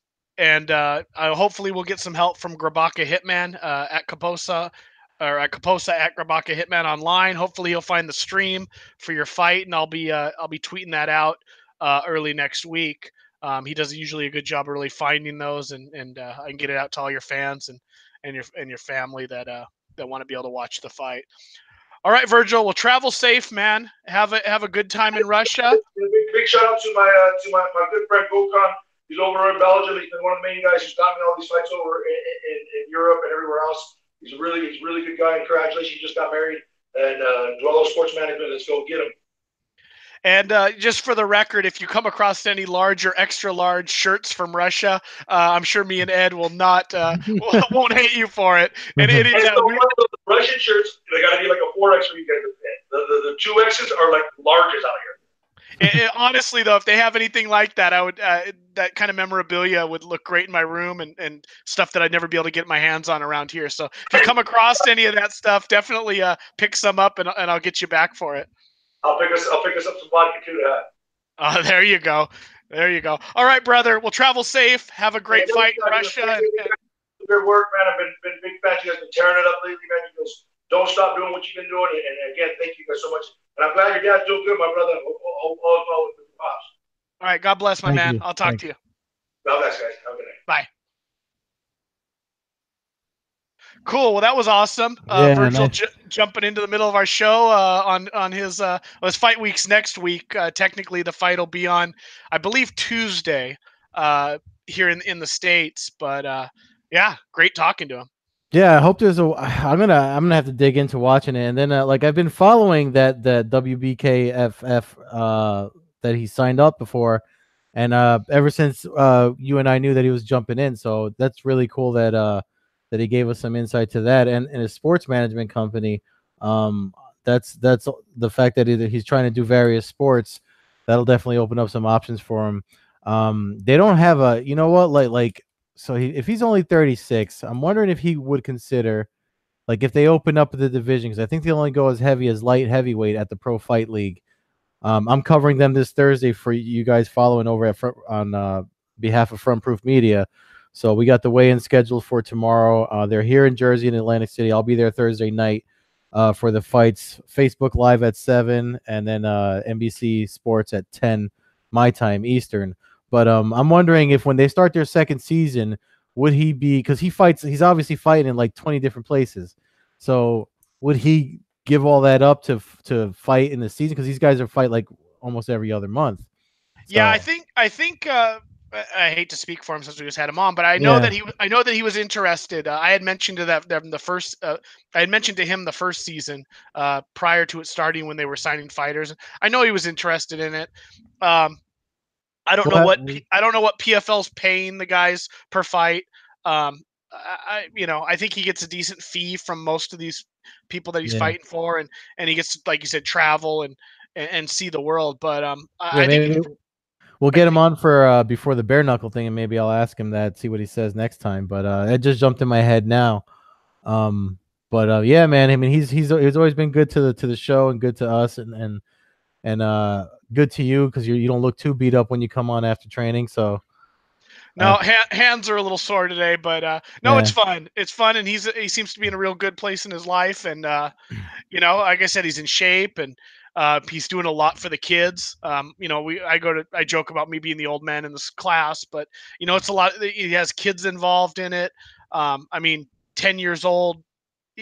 we'll get some help from Grabaka Hitman at Kaposa or at Kaposa at Grabaka Hitman online. Hopefully he'll find the stream for your fight, and I'll be tweeting that out early next week. He does usually a good job of really finding those, and I can get it out to all your fans and your family that want to be able to watch the fight. All right, Virgil. Well, travel safe, man. Have a good time in Russia. Big shout out to my good friend Gokhan. He's over in Belgium. He's been one of the main guys who's got me all these fights over in Europe and everywhere else. He's a really good guy. And congratulations, he just got married. And Dwello Sports Management, let's go get him. And just for the record, if you come across any large or extra large shirts from Russia, I'm sure me and Ed will not won't hate you for it. And it is the Russian shirts. They got to be like a 4X for you guys to fit. The 2X's are like larges out here. Honestly, though, if they have anything like that, I would that kind of memorabilia would look great in my room and stuff that I'd never be able to get my hands on around here. So if you come across any of that stuff, definitely pick some up and I'll get you back for it. I'll pick us up some vodka too to have. There you go. There you go. All right, brother. We'll travel safe. Have a great fight in Russia. Good work, man. I've been big fans. You guys been tearing it up lately, man. You guys don't stop doing what you've been doing. And again, thank you guys so much. And I'm glad your dad's doing good, my brother. All with the pops. All right. God bless, my man. I'll talk to you. God bless, guys. Have a good night. Bye. Cool. Well, that was awesome. Virgil jumping into the middle of our show on his fight week's next week. Technically, the fight will be on, I believe, Tuesday here in the States. But yeah, great talking to him. Yeah, I hope there's I'm gonna have to dig into watching it, and then I've been following that WBKFF that he signed up before, and ever since you and I knew that he was jumping in, so that's really cool that he gave us some insight to that, and a sports management company. That's the fact that he's trying to do various sports. That'll definitely open up some options for him. They don't have a so if he's only 36, I'm wondering if he would consider, like, if they open up the division, because I think they only go as heavy as light heavyweight at the Pro Fight League. I'm covering them this Thursday for you guys following over on behalf of Front Proof Media. So we got the weigh-in scheduled for tomorrow. They're here in Jersey and Atlantic City. I'll be there Thursday night for the fights. Facebook Live at 7, and then NBC Sports at 10 my time Eastern. But I'm wondering if when they start their second season, would he be, because he's obviously fighting in like 20 different places. So would he give all that up to fight in the season? Because these guys are fight like almost every other month. So. Yeah, I think I hate to speak for him since we just had him on, but I know that he was interested. I had mentioned to them the first. I had mentioned to him the first season prior to it starting when they were signing fighters. I know he was interested in it. I don't know what PFL's paying the guys per fight. I think he gets a decent fee from most of these people that he's fighting for, and he gets, like you said, travel and see the world. But I think we'll get him on for before the bare knuckle thing, and maybe I'll ask him that, see what he says next time. But it just jumped in my head now. Yeah, man. I mean, he's always been good to the show and good to us, and good to you, because you don't look too beat up when you come on after training. So no, hands are a little sore today, but no, it's fun. It's fun, and he seems to be in a real good place in his life, and like I said, he's in shape, and he's doing a lot for the kids. I joke about me being the old man in this class, but it's a lot. He has kids involved in it. 10 years old.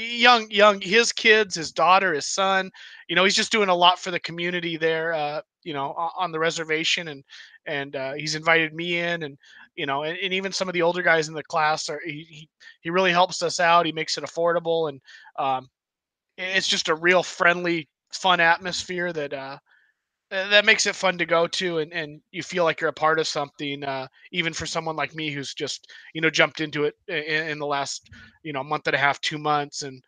young, his kids, his daughter, his son. He's just doing a lot for the community there. On the reservation, and he's invited me in, and even some of the older guys in the class are. He really helps us out. He makes it affordable, and um, it's just a real friendly, fun atmosphere that makes it fun to go to, and you feel like you're a part of something, even for someone like me who's just jumped into it in the last month and a half, 2 months, and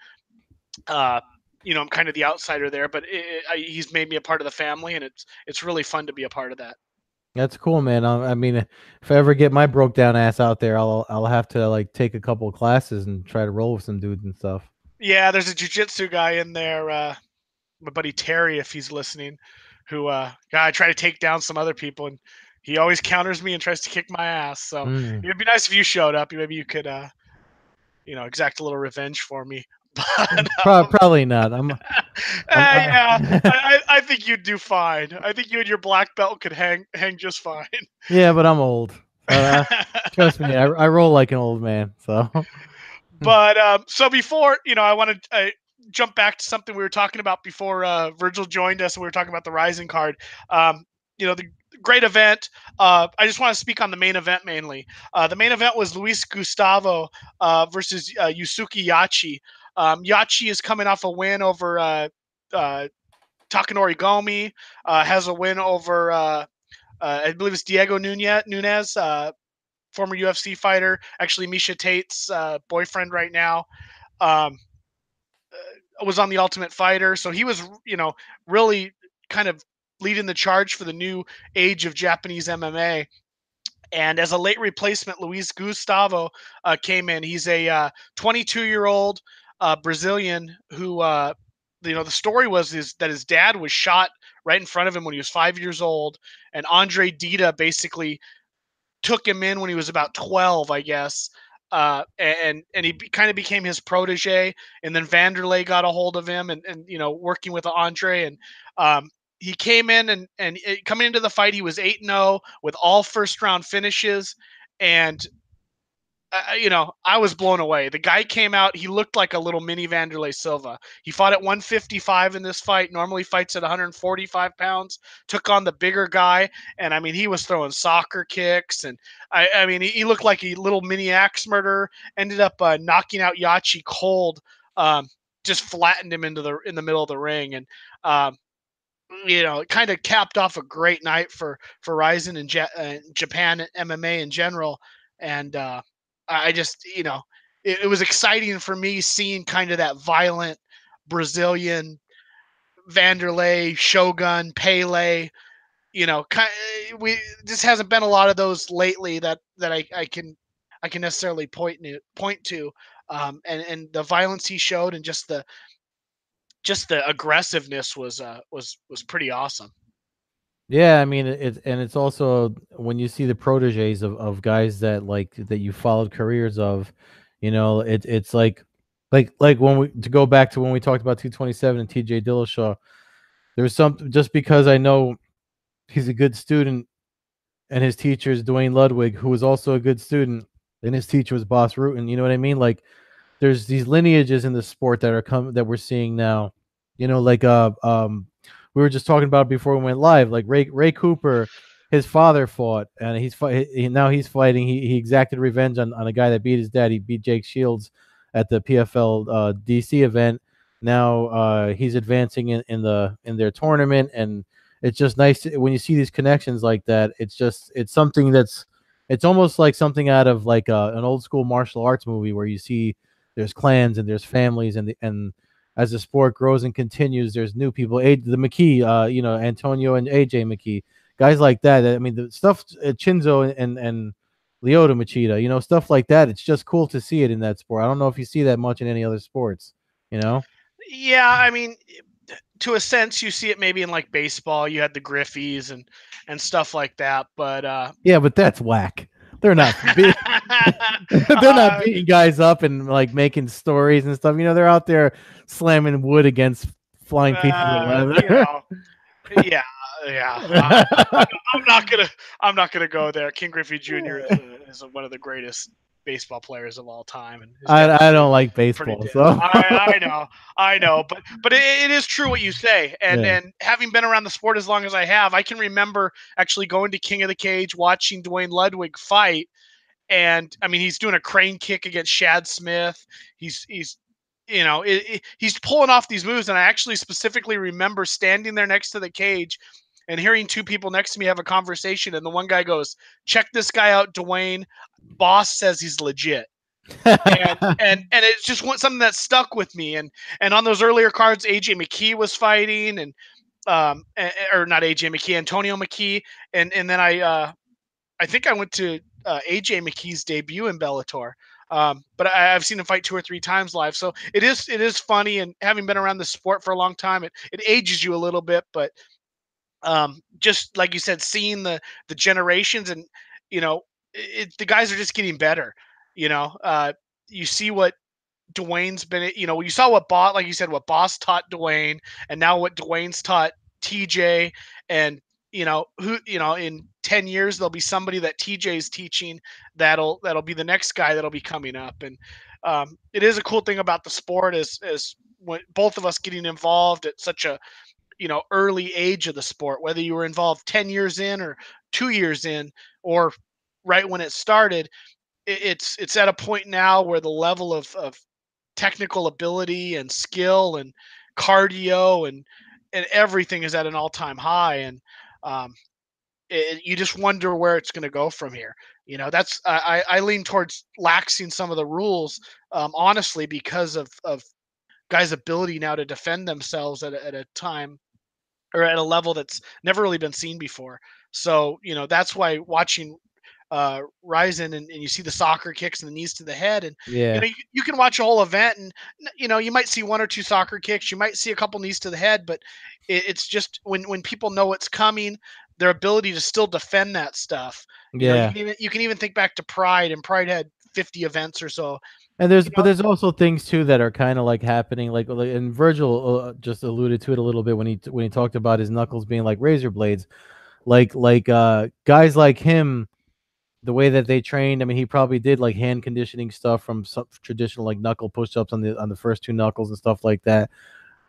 uh, I'm kind of the outsider there, but he's made me a part of the family, and it's really fun to be a part of that. That's cool, man. I mean, if I ever get my broke down ass out there, I'll have to like take a couple of classes and try to roll with some dudes and stuff. Yeah, there's a jujitsu guy in there, my buddy Terry, if he's listening, who God, I try to take down some other people, and he always counters me and tries to kick my ass. So Mm. it'd be nice if you showed up. Maybe you could exact a little revenge for me. But Probably not. yeah, I think you'd do fine. I think you and your black belt could hang just fine. yeah, but I'm old. Trust me, I roll like an old man. So But so before, I want to jump back to something we were talking about before Virgil joined us, and we were talking about the Rizin card. The great event. I just want to speak on the main event mainly. The main event was Luis Gustavo versus Yusuke Yachi. Yachi is coming off a win over Takanori Gomi. Has a win over I believe it's Diego Nunez, former UFC fighter, actually Misha Tate's boyfriend right now. Um, was on the Ultimate Fighter, so he was, really kind of leading the charge for the new age of Japanese MMA. And as a late replacement, Luis Gustavo came in. He's a 22-year-old Brazilian who, the story was that his dad was shot right in front of him when he was 5 years old, and Andre Dida basically took him in when he was about 12, I guess. And he kind of became his protege, and then Vanderlei got a hold of him, and working with Andre, and he came in, and coming into the fight he was 8-0 with all first round finishes, and I was blown away. The guy came out, he looked like a little mini Vanderlei Silva. He fought at 155 in this fight, normally fights at 145 pounds, took on the bigger guy, and I mean, he was throwing soccer kicks, and I mean, he looked like a little mini axe murderer, ended up knocking out Yachi cold, just flattened him in the middle of the ring, and um, it kind of capped off a great night for Rizin and Japan MMA in general. And I just, it was exciting for me seeing kind of that violent Brazilian Vanderlei, Shogun, Pele. We just hasn't been a lot of those lately that I can necessarily point to. And the violence he showed, and just the aggressiveness was pretty awesome. yeah, I mean it's also when you see the proteges of guys that you followed careers of, it's like when we to go back to when we talked about 227 and TJ Dillashaw. There's some just because I know he's a good student and his teacher is Dwayne Ludwig, who was also a good student, and his teacher was Boss Rutan. You know what I mean? Like there's these lineages in the sport that we're seeing now. Like we were just talking about before we went live. Like Ray Cooper, his father fought, and now he's fighting. He exacted revenge on a guy that beat his dad. He beat Jake Shields at the PFL DC event. Now he's advancing in their tournament, and it's just nice when you see these connections like that. It's something it's almost like something out of like an old school martial arts movie where you see there's clans and there's families, and as the sport grows and continues, there's new people. The McKee, Antonio and AJ McKee, guys like that. I mean, the stuff Chinzo and Lyoto Machida, stuff like that. It's just cool to see it in that sport. I don't know if you see that much in any other sports. Yeah, I mean, to a sense, you see it maybe in like baseball. You had the Griffies and stuff like that, but Yeah, but that's whack. They're not they're not uh, beating guys up and like making stories and stuff. They're out there slamming wood against flying pieces of uh, you leather. know, yeah, yeah. I'm not gonna go there. King Griffey Jr. is one of the greatest baseball players of all time, and is I definitely don't like pretty baseball, damn. so I know, but it is true what you say, yeah. and having been around the sport as long as I have, I can remember actually going to King of the Cage, watching Dwayne Ludwig fight, and I mean he's doing a crane kick against Shad Smith. He's he's pulling off these moves, and I actually specifically remember standing there next to the cage and hearing two people next to me have a conversation, and the one guy goes, "Check this guy out, Dwayne. Boss says he's legit." And it's just something that stuck with me. And on those earlier cards, AJ McKee was fighting, and or not AJ McKee, Antonio McKee, and then I think I went to AJ McKee's debut in Bellator. But I've seen him fight 2 or 3 times live, so it is funny. And having been around the sport for a long time, it ages you a little bit. But just like you said, seeing the generations, and the guys are just getting better. You see what Dwayne's been, you saw what Boss, like you said, what Boss taught Dwayne, and now what Dwayne's taught TJ. And in 10 years there'll be somebody that TJ's teaching that'll be the next guy that'll be coming up. And it is a cool thing about the sport is when both of us getting involved at such a early age of the sport, whether you were involved 10 years in or 2 years in, or right when it started. It's at a point now where the level of technical ability and skill and cardio and everything is at an all-time high. And um, you just wonder where it's going to go from here. That's I lean towards laxing some of the rules, honestly, because of guys' ability now to defend themselves at a time or at a level that's never really been seen before. So that's why watching Rizin, and you see the soccer kicks and the knees to the head, and Yeah. you can watch a whole event, and you might see 1 or 2 soccer kicks, you might see a couple knees to the head, but it's just when people know what's coming, their ability to still defend that stuff. Yeah. You can even think back to Pride, and Pride had 50 events or so. And there's You but know, there's also things too that are kind of like happening, and Virgil just alluded to it a little bit when he talked about his knuckles being like razor blades, guys like him, the way that they trained. I mean, he probably did like hand conditioning stuff from some traditional like knuckle push-ups on the first two knuckles and stuff like that.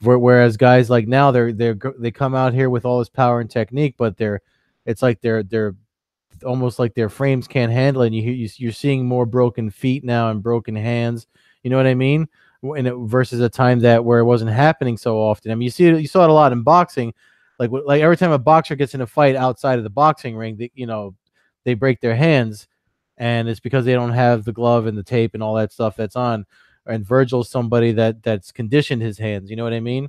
Whereas guys like now they come out here with all this power and technique, but it's like they're almost like their frames can't handle it. And you're seeing more broken feet now and broken hands. You know what I mean? Versus a time where it wasn't happening so often. I mean, you saw it a lot in boxing. Like every time a boxer gets in a fight outside of the boxing ring, they break their hands, and it's because they don't have the glove and the tape and all that stuff that's on. And Virgil's somebody that's conditioned his hands. You know what I mean?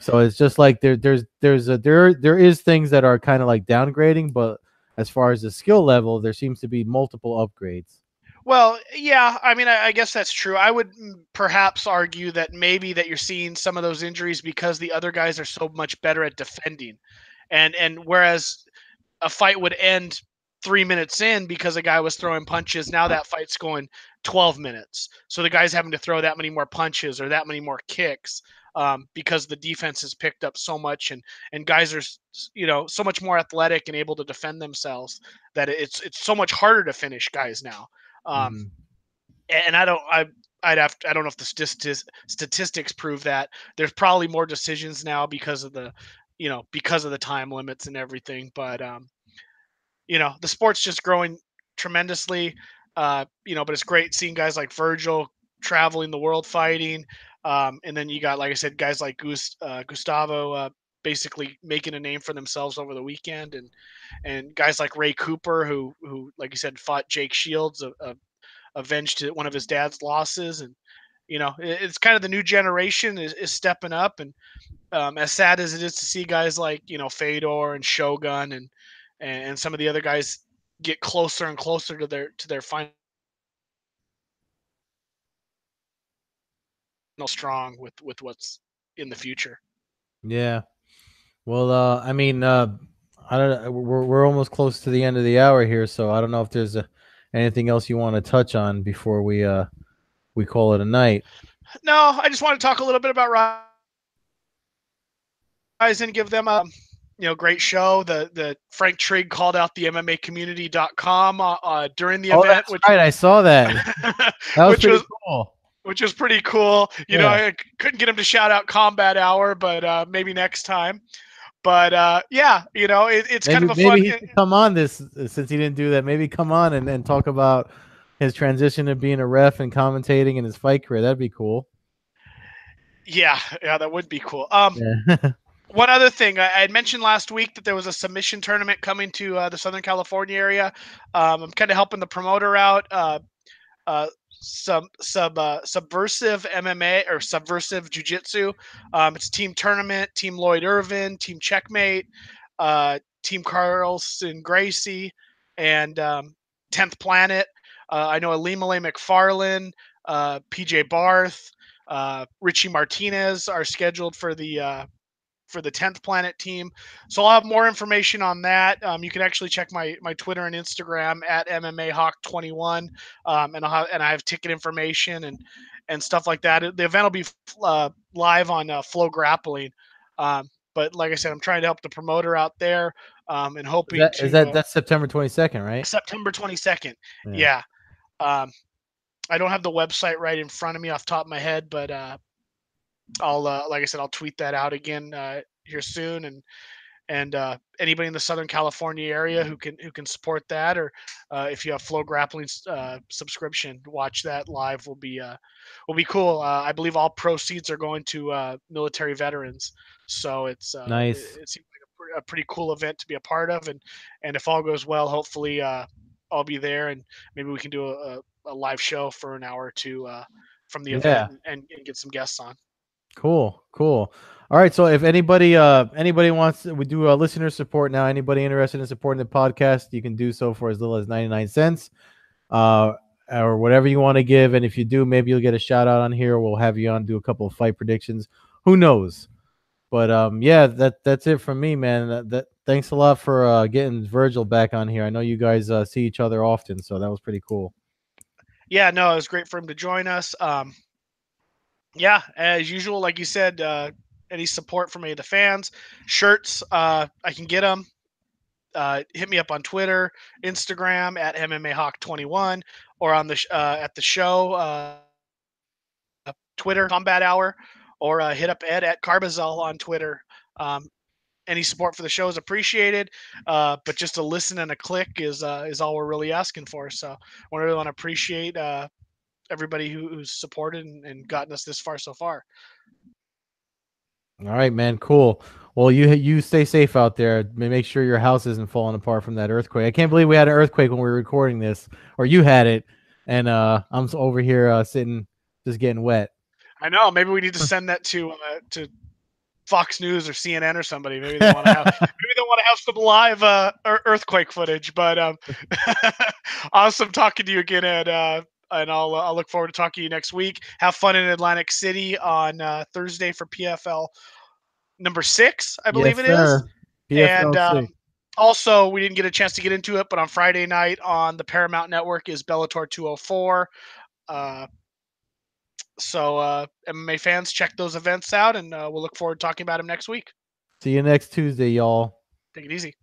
So it's just like there is things that are kind of like downgrading, but as far as the skill level, there seems to be multiple upgrades. well, yeah, I mean, I guess that's true. I would perhaps argue that maybe that you're seeing some of those injuries because the other guys are so much better at defending, and whereas a fight would end 3 minutes in because a guy was throwing punches. Now that fight's going 12 minutes. So the guy's having to throw that many more punches or that many more kicks, because the defense has picked up so much, and guys are so much more athletic and able to defend themselves that it's so much harder to finish guys now. Um, Hmm. and I don't know if the statistics prove that. There's probably more decisions now because of the time limits and everything. But the sport's just growing tremendously. But it's great seeing guys like Virgil traveling the world fighting. And then you got, like I said, guys like Gustavo, basically making a name for themselves over the weekend, and guys like Ray Cooper, who like you said, fought Jake Shields, avenged one of his dad's losses. And it's kind of the new generation is stepping up. And as sad as it is to see guys like Fedor and Shogun and some of the other guys get closer and closer to their final strong with what's in the future. Yeah. Well, I mean, I don't. We're almost close to the end of the hour here, so I don't know if there's anything else you want to touch on before we call it a night. No, I just want to talk a little bit about Rise and give them great show. The Frank Trigg called out the MMAcommunity.com during the Oh, event, that's right. I saw that. That was which pretty was cool. which was pretty cool. Yeah. I couldn't get him to shout out Combat Hour, but maybe next time. But yeah, it's kind Maybe of a fun. he should come on this since he didn't do that. Maybe come on and talk about his transition to being a ref and commentating in his fight career. That'd be cool. Yeah, that would be cool. Yeah. One other thing, I had mentioned last week that there was a submission tournament coming to the Southern California area. I'm kind of helping the promoter out. Uh, Subversive MMA or Subversive Jiu-Jitsu. It's a team tournament. Team Lloyd Irvin, Team Checkmate, Team Carlson Gracie, and 10th Planet. I know Alimale McFarlane, PJ Barth, Richie Martinez are scheduled for the 10th Planet team. So I'll have more information on that. You can actually check my Twitter and Instagram at MMAHawk21, and I have ticket information and stuff like that. The event will be live on Flow Grappling. But like I said, I'm trying to help the promoter out there, and hoping to That's September 22nd, right? September 22nd. Yeah. Yeah. Um, I don't have the website right in front of me off the top of my head, but I'll like I said, I'll tweet that out again here soon, and anybody in the Southern California area who can support that, or if you have Flow Grappling subscription, watch that live will be cool. I believe all proceeds are going to military veterans, so Nice. it seems like a pretty cool event to be a part of, and if all goes well, hopefully I'll be there, and maybe we can do a live show for an hour or two from the Yeah. event and get some guests on. Cool. Cool. All right. So if anybody wants we do a listener support now. Anybody interested in supporting the podcast, you can do so for as little as 99 cents. Or whatever you want to give. And if you do, maybe you'll get a shout out on here. We'll have you on, do a couple of fight predictions. Who knows? But yeah, that's it from me, man. Thanks a lot for getting Virgil back on here. I know you guys see each other often, so that was pretty cool. Yeah, no, it was great for him to join us. Yeah, as usual, like you said, any support from any of the fans, shirts, I can get them. Hit me up on Twitter, Instagram at MMAHawk21, or on at the show Twitter Combat Hour, or hit up Ed at Carbazell on Twitter. Um, any support for the show is appreciated, but just a listen and a click is all we're really asking for. So I really want to appreciate everybody who's supported and gotten us this far so far. All right, man. Cool. Well, you stay safe out there. Make sure your house isn't falling apart from that earthquake. I can't believe we had an earthquake when we were recording this, or you had it, and I'm over here sitting, just getting wet. I know. Maybe we need to send that to Fox News or CNN or somebody. Maybe they want to have some live earthquake footage. But awesome talking to you again, Ed. And I'll look forward to talking to you next week. Have fun in Atlantic City on Thursday for PFL number 6, I believe Yes, it is. sir. PFL And 6. also, we didn't get a chance to get into it, but on Friday night on the Paramount Network is Bellator 204. So MMA fans, check those events out, and we'll look forward to talking about them next week. See you next Tuesday, y'all. Take it easy.